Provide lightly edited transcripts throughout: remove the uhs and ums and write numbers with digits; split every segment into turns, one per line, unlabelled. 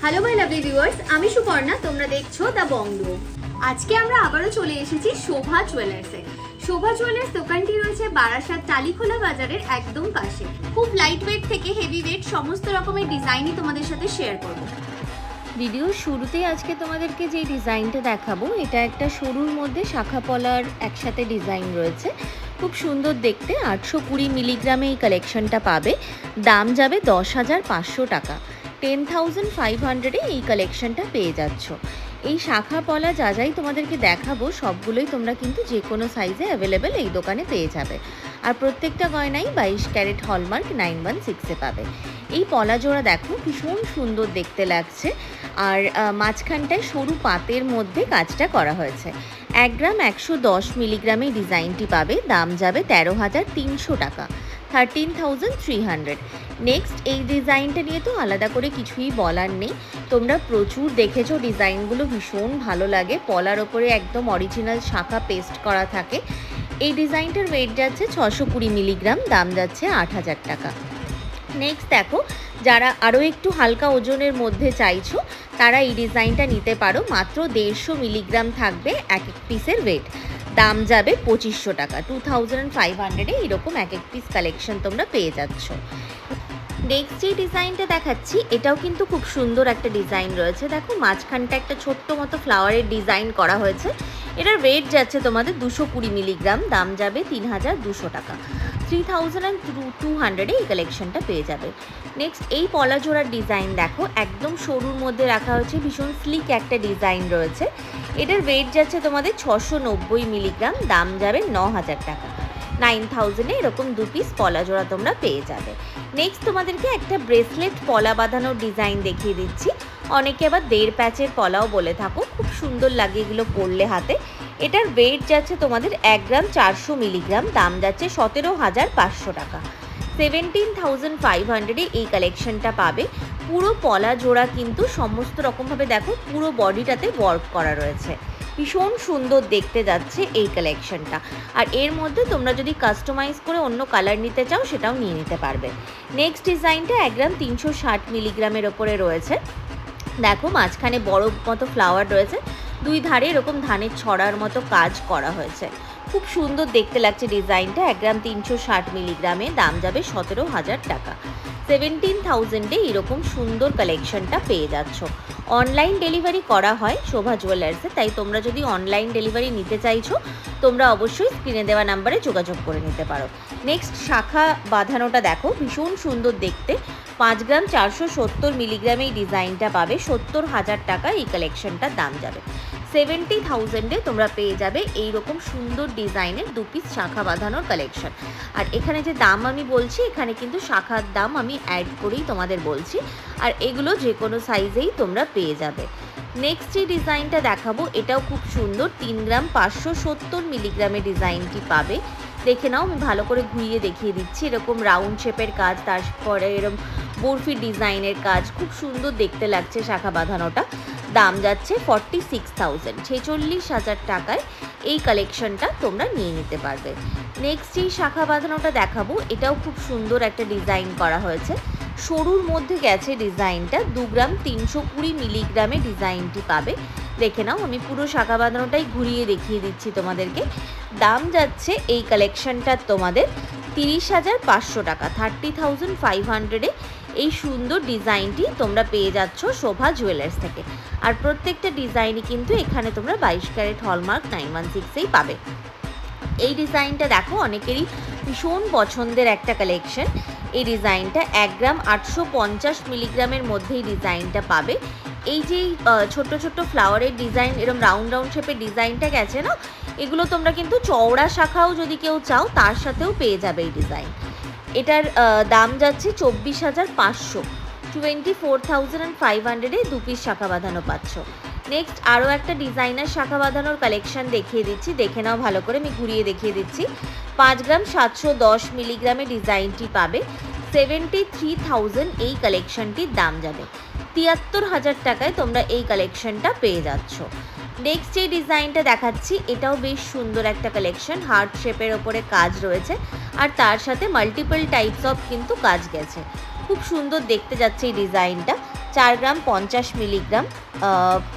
Hello my lovely viewers, আমি সুপর্ণা, তোমরা দেখছো দ্য বংডু। আজকে আমরা আবারও চলে এসেছি শোভা জুয়েলার্সে। শোভা জুয়েলার্স দোকানটি রয়েছে বারাসাত টালিখোলা বাজারের একদম পাশে। খুব লাইট ওয়েট থেকে হেভি ওয়েট সমস্ত রকমের ডিজাইনই তোমাদের সাথে শেয়ার করব।
ভিডিওর শুরুতেই আজকে তোমাদেরকে যে ডিজাইনটা দেখাবো, এটা একটা সরুর মধ্যে শাখা পলার একসাথে ডিজাইন রয়েছে। খুব সুন্দর দেখতে। 820 মিলিগ্রামে এই কালেকশনটা পাবে। দাম যাবে 10,500 টাকা। 10,500-এ এই কালেকশনটা পেয়ে যাচ্ছ। এই শাখা পলা যা যাই তোমাদেরকে দেখাবো সবগুলোই তোমরা কিন্তু যে কোনো সাইজে অ্যাভেলেবেল এই দোকানে পেয়ে যাবে। আর প্রত্যেকটা গয়নাই 22 ক্যারেট হলমার্ক 916-এ পাবে। এই পলা জোড়া দেখো ভীষণ সুন্দর দেখতে লাগছে। আর মাঝখানটায় সরু পাতের মধ্যে কাজটা করা হয়েছে। 1 গ্রাম 110 মিলিগ্রামে ডিজাইনটি পাবে। দাম যাবে 13,300 টাকা, 13,300। নেক্সট এই ডিজাইনটা নিয়ে তো আলাদা করে কিছুই বলার নেই। তোমরা প্রচুর দেখেছো, ডিজাইনগুলো ভীষণ ভালো লাগে। পলার ওপরে একদম অরিজিনাল শাখা পেস্ট করা থাকে। এই ডিজাইনটার ওয়েট যাচ্ছে 620 মিলিগ্রাম। দাম যাচ্ছে 8,000 টাকা। নেক্সট দেখো, যারা আরও একটু হালকা ওজনের মধ্যে চাইছো তারা এই ডিজাইনটা নিতে পারো। মাত্র 150 মিলিগ্রাম থাকবে এক এক পিসের ওয়েট। দাম যাবে 2500 টাকা, 2500-এ এরকম এক এক পিস কালেকশন তোমরা পেয়ে যাচ্ছ। নেক্সট যে ডিজাইনটা দেখাচ্ছি এটাও কিন্তু খুব সুন্দর একটা ডিজাইন রয়েছে। দেখো মাঝখানটা একটা ছোট্ট মতো ফ্লাওয়ারের ডিজাইন করা হয়েছে। এটার ওয়েট যাচ্ছে তোমাদের 220 মিলিগ্রাম। দাম যাবে 3,200 টাকা, 3,200-এ এই কালেকশনটা পেয়ে যাবে। নেক্সট এই পলা জোড়ার ডিজাইন দেখো, একদম সরুর মধ্যে রাখা হয়েছে। ভীষণ স্লিক একটা ডিজাইন রয়েছে। এটার ওয়েট যাচ্ছে তোমাদের 690 মিলিগ্রাম। দাম যাবে 9,000 টাকা, 9,000-এ এরকম 2 পিস পলা জোড়া তোমরা পেয়ে যাবে। নেক্সট তোমাদেরকে একটা ব্রেসলেট পলা বাঁধানোর ডিজাইন দেখিয়ে দিচ্ছি। অনেকে আবার 1.5 প্যাচের পলাও বলে থাকো। খুব সুন্দর লাগে এগুলো পরলে হাতে। এটার ওয়েট যাচ্ছে তোমাদের 1 গ্রাম 400 মিলিগ্রাম। দাম যাচ্ছে 17,500 টাকা, 17,500-এ এই কালেকশনটা পাবে। পুরো পলা জোড়া কিন্তু সমস্ত রকমভাবে দেখো পুরো বডিটাতে ওয়ার্ক করা রয়েছে। ভীষণ সুন্দর দেখতে যাচ্ছে এই কালেকশনটা। আর এর মধ্যে তোমরা যদি কাস্টমাইজ করে অন্য কালার নিতে চাও সেটাও নিয়ে নিতে পারবে। নেক্সট ডিজাইনটা 1 গ্রাম 360 মিলিগ্রামের ওপরে রয়েছে। দেখো মাঝখানে বড় মতো ফ্লাওয়ার রয়েছে, দুই ধারে এরকম ধানের ছড়ার মতো কাজ করা হয়েছে। খুব সুন্দর দেখতে লাগছে ডিজাইনটা। 1 গ্রাম 360 মিলিগ্রামে। দাম যাবে 17,000 টাকা, 17,000-এ এরকম সুন্দর কালেকশনটা পেয়ে যাচ্ছ। অনলাইন ডেলিভারি করা হয় শোভা জুয়েলার্সে, তাই তোমরা যদি অনলাইন ডেলিভারি নিতে চাইছো তোমরা অবশ্যই স্ক্রিনে দেওয়া নাম্বারে যোগাযোগ করে নিতে পারো। নেক্সট শাখা বাঁধানোটা দেখো, ভীষণ সুন্দর দেখতে। 5 গ্রাম 470 মিলিগ্রামে এই ডিজাইনটা পাবে। 70,000 টাকা এই কালেকশনটার দাম যাবে। 70,000-এ তোমরা পেয়ে যাবে এইরকম সুন্দর ডিজাইনের 2 পিস শাখা বাঁধানোর কালেকশন। আর এখানে যে দাম আমি বলছি, এখানে কিন্তু শাখার দাম আমি অ্যাড করেই তোমাদের বলছি। আর এগুলো যে কোনো সাইজেই তোমরা পেয়ে যাবে। নেক্সট যে ডিজাইনটা দেখাবো এটাও খুব সুন্দর। 3 গ্রাম 570 মিলিগ্রামে ডিজাইনটি পাবে। দেখে নাও, আমি ভালো করে ঘুরিয়ে দেখিয়ে দিচ্ছি। এরকম রাউন্ড শেপের কাজ, তারপরে এরকম বরফি ডিজাইনের কাজ। খুব সুন্দর দেখতে লাগছে শাখা বাঁধানোটা। দাম যাচ্ছে 46,000, 46,000 টাকায় এই কালেকশনটা তোমরা নিয়ে নিতে পারবে। নেক্সট যেই শাখা বাঁধানোটা দেখাবো এটাও খুব সুন্দর একটা ডিজাইন করা হয়েছে। সরুর মধ্যে গেছে ডিজাইনটা। 2 গ্রাম 320 মিলিগ্রামে ডিজাইনটি পাবে। দেখে নাও, আমি পুরো শাখা বাঁধানোটাই ঘুরিয়ে দেখিয়ে দিচ্ছি তোমাদেরকে। দাম যাচ্ছে এই কালেকশনটার তোমাদের 30,500 টাকা, 30,500-এ এই সুন্দর ডিজাইনটি তোমরা পেয়ে যাচ্ছ শোভা জুয়েলার্স থেকে। আর প্রত্যেকটা ডিজাইনই কিন্তু এখানে তোমরা 22 ক্যারেট হলমার্ক 916-এই পাবে। এই ডিজাইনটা দেখো অনেকেরই ভীষণ পছন্দের একটা কালেকশন। এই ডিজাইনটা 1 গ্রাম 850 মিলিগ্রামের মধ্যে এই ডিজাইনটা পাবে। এই যে ছোট্ট ছোট্ট ফ্লাওয়ারের ডিজাইন, এরকম রাউন্ড রাউন্ড শেপের ডিজাইনটা গেছে না, এগুলো তোমরা কিন্তু চওড়া শাখাও যদি কেউ চাও তার সাথেও পেয়ে যাবে এই ডিজাইন। এটার দাম যাচ্ছে 24,500, 24,500-এ 2 পিস শাখা বাঁধানো পাচ্ছ। নেক্সট আরও একটা ডিজাইনার শাখা বাঁধানোর কালেকশন দেখিয়ে দিচ্ছি। দেখে নাও ভালো করে, আমি ঘুরিয়ে দেখিয়ে দিচ্ছি। 5 গ্রাম 710 মিলিগ্রামে ডিজাইনটি পাবে। 73,000 এই কালেকশনটির দাম যাবে। 73,000 টাকায় তোমরা এই কালেকশনটা পেয়ে যাচ্ছ। নেক্সট যে ডিজাইনটা দেখাচ্ছি এটাও বেশ সুন্দর একটা কালেকশন। হার্ট শেপের ওপরে কাজ রয়েছে আর তার সাথে মাল্টিপল টাইপস অফ কিন্তু কাজ গেছে। খুব সুন্দর দেখতে যাচ্ছে এই ডিজাইনটা। 4 গ্রাম 50 মিলিগ্রাম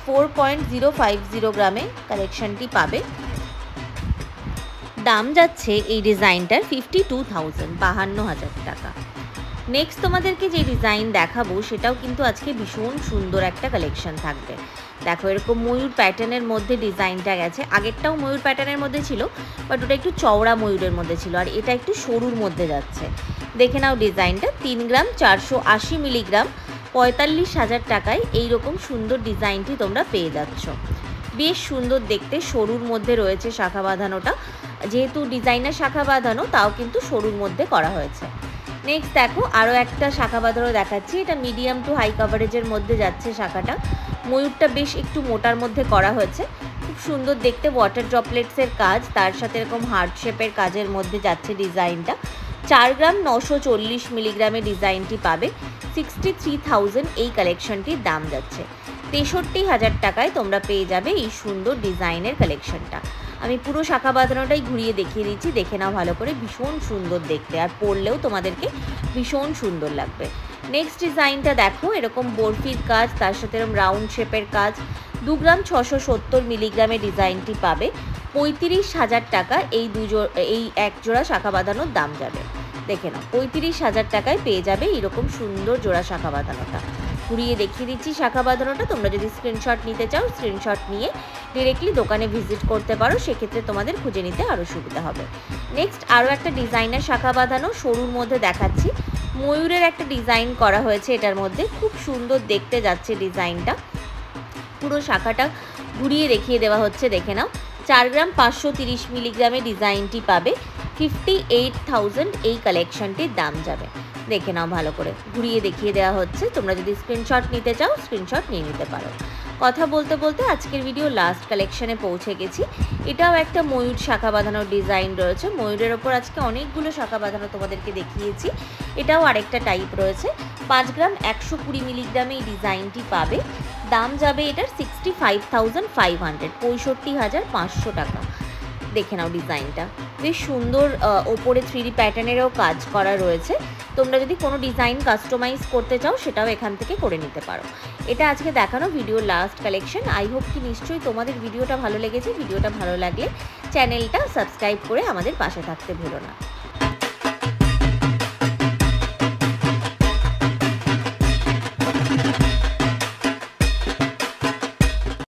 4.050 গ্রামে কালেকশনটি পাবে। দাম যাচ্ছে এই ডিজাইনটার 52,000, 52,000 টাকা। নেক্সট তোমাদেরকে যে ডিজাইন দেখাবো সেটাও কিন্তু আজকে ভীষণ সুন্দর একটা কালেকশন থাকবে। দেখো এরকম ময়ূর প্যাটার্নের মধ্যে ডিজাইনটা গেছে, আগেরটাও ময়ূর প্যাটার্নের মধ্যে ছিল বাট ওটা একটু চওড়া ময়ূরের মধ্যে ছিল, আর এটা একটু সরুর মধ্যে যাচ্ছে। দেখে নাও ডিজাইনটা, 3 গ্রাম 480 মিলিগ্রাম 45,000 টাকায় এইরকম সুন্দর ডিজাইনটি তোমরা পেয়ে যাচ্ছ। বেশ সুন্দর দেখতে, সরুর মধ্যে রয়েছে শাখা বাঁধানোটা, যেহেতু ডিজাইনের শাখা বাঁধানো তাও কিন্তু সরুর মধ্যে করা হয়েছে। নেক্সট দেখো আরও একটা শাখা বাঁধানো দেখাচ্ছি, এটা মিডিয়াম টু হাই কাভারেজের মধ্যে যাচ্ছে শাখাটা। ময়ূরটা বেশ একটু মোটার মধ্যে করা হয়েছে, খুব সুন্দর দেখতে, ওয়াটার ড্রপলেটসের কাজ, তার সাথে এরকম হার্ট শেপের কাজের মধ্যে যাচ্ছে ডিজাইনটা। 4 গ্রাম 940 মিলিগ্রামের ডিজাইনটি পাবে, 63,000 এই কালেকশনটির দাম যাচ্ছে। 63,000 টাকায় তোমরা পেয়ে যাবে এই সুন্দর ডিজাইনের কালেকশনটা। আমি পুরো শাখা বাঁধানোটাই ঘুরিয়ে দেখিয়ে দিচ্ছি, দেখে নাও ভালো করে, ভীষণ সুন্দর দেখতে, আর পরলেও তোমাদেরকে ভীষণ সুন্দর লাগবে। নেক্সট ডিজাইনটা দেখো, এরকম বরফির কাজ, তার সাথে এরকম রাউন্ড শেপের কাজ, 2 গ্রাম 670 মিলিগ্রামের ডিজাইনটি পাবে, 35,000 টাকা এই এক জোড়া শাখা বাঁধানোর দাম যাবে। দেখে নাও 35,000 টাকায় পেয়ে যাবে এরকম সুন্দর জোড়া শাখা বাঁধানোটা। ঘুরিয়ে দেখিয়ে দিচ্ছি শাখা বাঁধানোটা, তোমরা যদি স্ক্রিনশট নিতে চাও স্ক্রিনশট নিয়ে ডিরেক্টলি দোকানে ভিজিট করতে পারো, সেক্ষেত্রে তোমাদের খুঁজে নিতে আরও সুবিধা হবে। নেক্সট আরও একটা ডিজাইনের শাখা বাঁধানো সরুর মধ্যে দেখাচ্ছি, ময়ূরের একটা ডিজাইন করা হয়েছে এটার মধ্যে, খুব সুন্দর দেখতে যাচ্ছে ডিজাইনটা। পুরো শাখাটা ঘুরিয়ে দেখিয়ে দেওয়া হচ্ছে, দেখে নাও। 4 গ্রাম 530 মিলিগ্রামের ডিজাইনটি পাবে, 58,000 এই কালেকশনটির দাম যাবে। দেখে নাও ভালো করে, ঘুরিয়ে দেখিয়ে দেওয়া হচ্ছে, তোমরা যদি স্ক্রিনশট নিতে চাও স্ক্রিনশট নিয়ে নিতে পারো। কথা বলতে বলতে আজকের ভিডিও লাস্ট কালেকশনে পৌঁছে গেছি। এটাও একটা ময়ূর শাখা বাঁধানোর ডিজাইন রয়েছে, ময়ূরের ওপর আজকে অনেকগুলো শাখা বাঁধানো তোমাদেরকে দেখিয়েছি। এটাও আরেকটা টাইপ রয়েছে, 5 গ্রাম 120 মিলিগ্রামে এই ডিজাইনটি পাবে, দাম যাবে এটার 65,500, 65,500 টাকা। দেখে নাও ডিজাইনটা বেশ সুন্দর, ওপরে 3D প্যাটার্নেরও কাজ করা রয়েছে। তোমরা যদি কোনো ডিজাইন কাস্টমাইজ করতে চাও সেটাও এখান থেকে করে নিতে পারো। এটা আজকে দেখানো ভিডিওর লাস্ট কালেকশন। আই হোপ কি নিশ্চয়ই তোমাদের ভিডিওটা ভালো লেগেছে। ভিডিওটা ভালো লাগলে চ্যানেলটা সাবস্ক্রাইব করে আমাদের পাশে থাকতে ভুলো না।